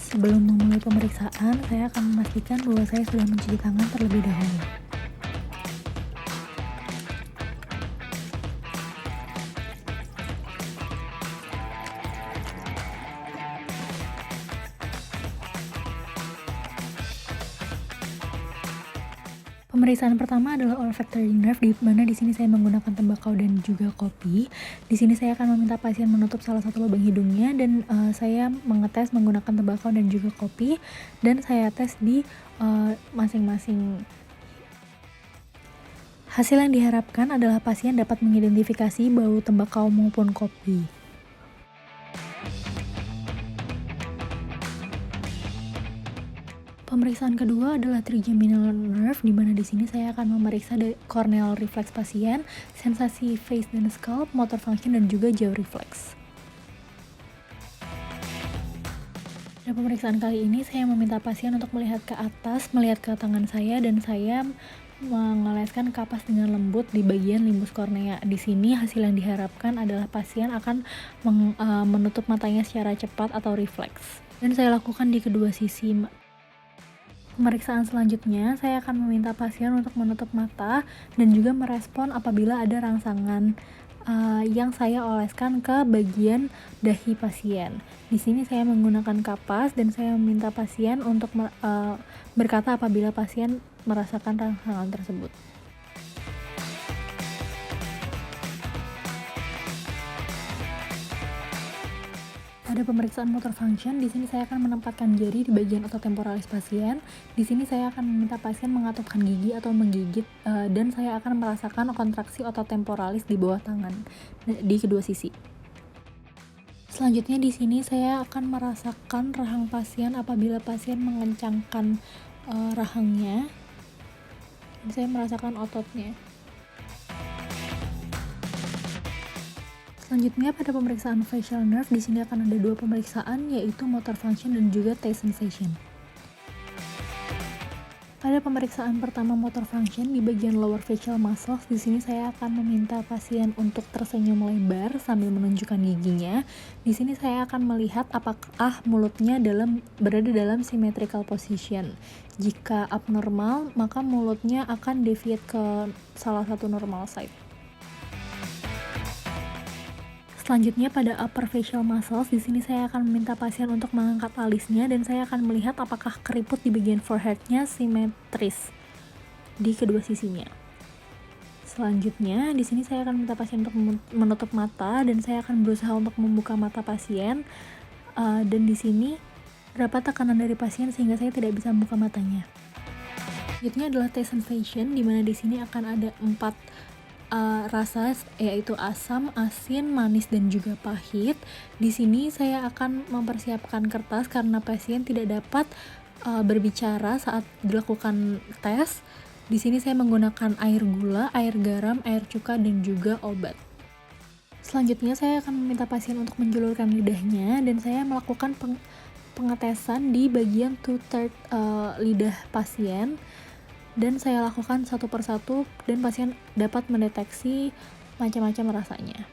Sebelum memulai pemeriksaan, saya akan memastikan bahwa saya sudah mencuci tangan terlebih dahulu. Pemeriksaan pertama adalah olfactory nerve, di mana di sini saya menggunakan tembakau dan juga kopi. Di sini saya akan meminta pasien menutup salah satu lubang hidungnya dan saya mengetes menggunakan tembakau dan juga kopi, dan saya tes di masing-masing. Hasil yang diharapkan adalah pasien dapat mengidentifikasi bau tembakau maupun kopi. Pemeriksaan kedua adalah trigeminal nerve, di mana di sini saya akan memeriksa corneal reflex pasien, sensasi face dan scalp, motor function, dan juga jaw reflex. Pada pemeriksaan kali ini saya meminta pasien untuk melihat ke atas, melihat ke tangan saya, dan saya mengoleskan kapas dengan lembut di bagian limbus kornea. Di sini hasil yang diharapkan adalah pasien akan menutup matanya secara cepat atau refleks. Dan saya lakukan di kedua sisi. Pemeriksaan selanjutnya, saya akan meminta pasien untuk menutup mata dan juga merespon apabila ada rangsangan yang saya oleskan ke bagian dahi pasien. Di sini saya menggunakan kapas dan saya meminta pasien untuk berkata apabila pasien merasakan rangsangan tersebut. Pada pemeriksaan motor function, di sini saya akan menempatkan jari di bagian otot temporalis pasien. Di sini saya akan meminta pasien mengatupkan gigi atau menggigit, dan saya akan merasakan kontraksi otot temporalis di bawah tangan di kedua sisi. Selanjutnya di sini saya akan merasakan rahang pasien apabila pasien mengencangkan rahangnya. Dan saya merasakan ototnya. Selanjutnya pada pemeriksaan facial nerve, di sini akan ada dua pemeriksaan, yaitu motor function dan juga taste sensation. Pada pemeriksaan pertama motor function di bagian lower facial muscles, di sini saya akan meminta pasien untuk tersenyum lebar sambil menunjukkan giginya. Di sini saya akan melihat apakah mulutnya berada dalam symmetrical position. Jika abnormal, maka mulutnya akan deviate ke salah satu normal side. Selanjutnya pada upper facial muscles, di sini saya akan meminta pasien untuk mengangkat alisnya dan saya akan melihat apakah keriput di bagian forehead-nya simetris di kedua sisinya. Selanjutnya, di sini saya akan minta pasien untuk menutup mata dan saya akan berusaha untuk membuka mata pasien, dan di sini terdapat tekanan dari pasien sehingga saya tidak bisa membuka matanya. Selanjutnya adalah taste sensation, di mana di sini akan ada 4 rasa, yaitu asam, asin, manis, dan juga pahit. Di sini saya akan mempersiapkan kertas karena pasien tidak dapat berbicara saat dilakukan tes. Di sini saya menggunakan air gula, air garam, air cuka, dan juga obat. Selanjutnya saya akan meminta pasien untuk menjulurkan lidahnya dan saya melakukan pengetesan di bagian 2/3 lidah pasien. Dan saya lakukan satu persatu dan pasien dapat mendeteksi macam-macam rasanya.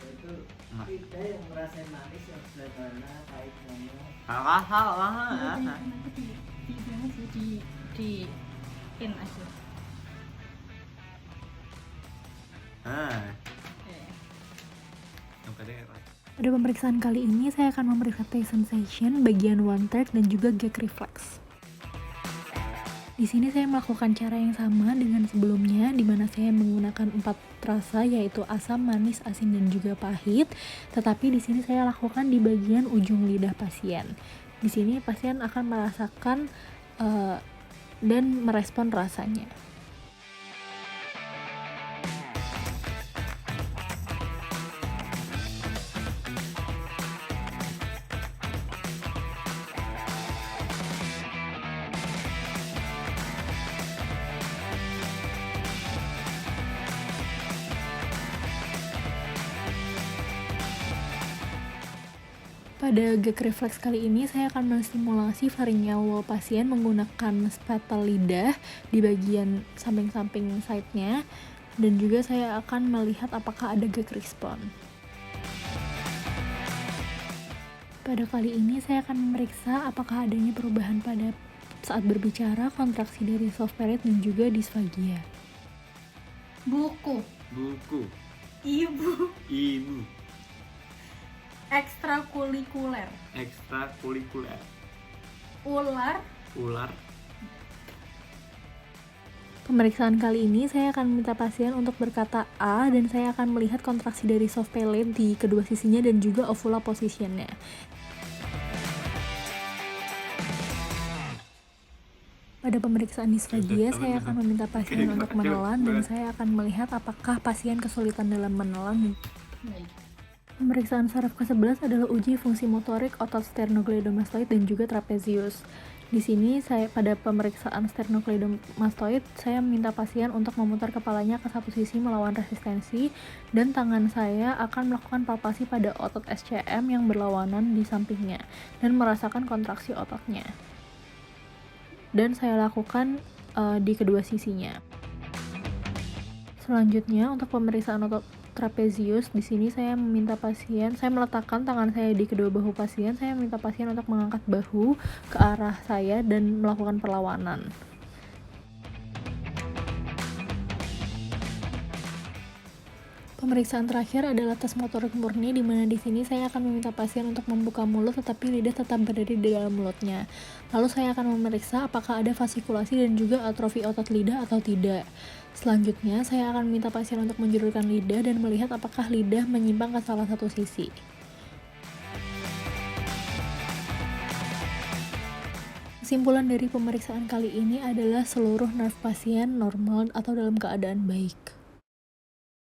Itu lidah yang merasain manis yang sebelah mana, pahit mana? di pin aja. Pada pemeriksaan kali ini saya akan memeriksa taste sensation, bagian 1/3 dan juga gag reflex. Di sini saya melakukan cara yang sama dengan sebelumnya, di mana saya menggunakan 4 rasa, yaitu asam, manis, asin, dan juga pahit. Tetapi di sini saya lakukan di bagian ujung lidah pasien. Di sini pasien akan merasakan dan merespon rasanya. Pada gag reflex kali ini, saya akan menstimulasi pharyngeal wall pasien menggunakan spatel lidah di bagian samping-samping side-nya, dan juga saya akan melihat apakah ada gag respon. Pada kali ini, saya akan memeriksa apakah adanya perubahan pada saat berbicara, kontraksi dari soft palate, dan juga disfagia. Buku. Buku. Ibu. Ibu. Ekstrakurikuler. Ekstrakurikuler. Ular. Ular. Pemeriksaan kali ini saya akan meminta pasien untuk berkata A, dan saya akan melihat kontraksi dari soft palate di kedua sisinya dan juga ovula positionnya. Pada pemeriksaan disfagia, saya akan meminta pasien untuk menelan, dan saya akan melihat apakah pasien kesulitan dalam menelan. Baik. Pemeriksaan saraf ke-11 adalah uji fungsi motorik otot sternocleidomastoid dan juga trapezius. Di sini pada pemeriksaan sternocleidomastoid, saya meminta pasien untuk memutar kepalanya ke satu sisi melawan resistensi, dan tangan saya akan melakukan palpasi pada otot SCM yang berlawanan di sampingnya dan merasakan kontraksi ototnya. Dan saya lakukan di kedua sisinya. Selanjutnya, untuk pemeriksaan otot trapezius, di sini saya meletakkan tangan saya di kedua bahu pasien. Saya minta pasien untuk mengangkat bahu ke arah saya dan melakukan perlawanan. Pemeriksaan terakhir adalah tes motorik murni, di mana di sini saya akan meminta pasien untuk membuka mulut tetapi lidah tetap berada di dalam mulutnya. Lalu saya akan memeriksa apakah ada fasikulasi dan juga atrofi otot lidah atau tidak. Selanjutnya, saya akan meminta pasien untuk menjulurkan lidah dan melihat apakah lidah menyimpang ke salah satu sisi. Kesimpulan dari pemeriksaan kali ini adalah seluruh nerve pasien normal atau dalam keadaan baik.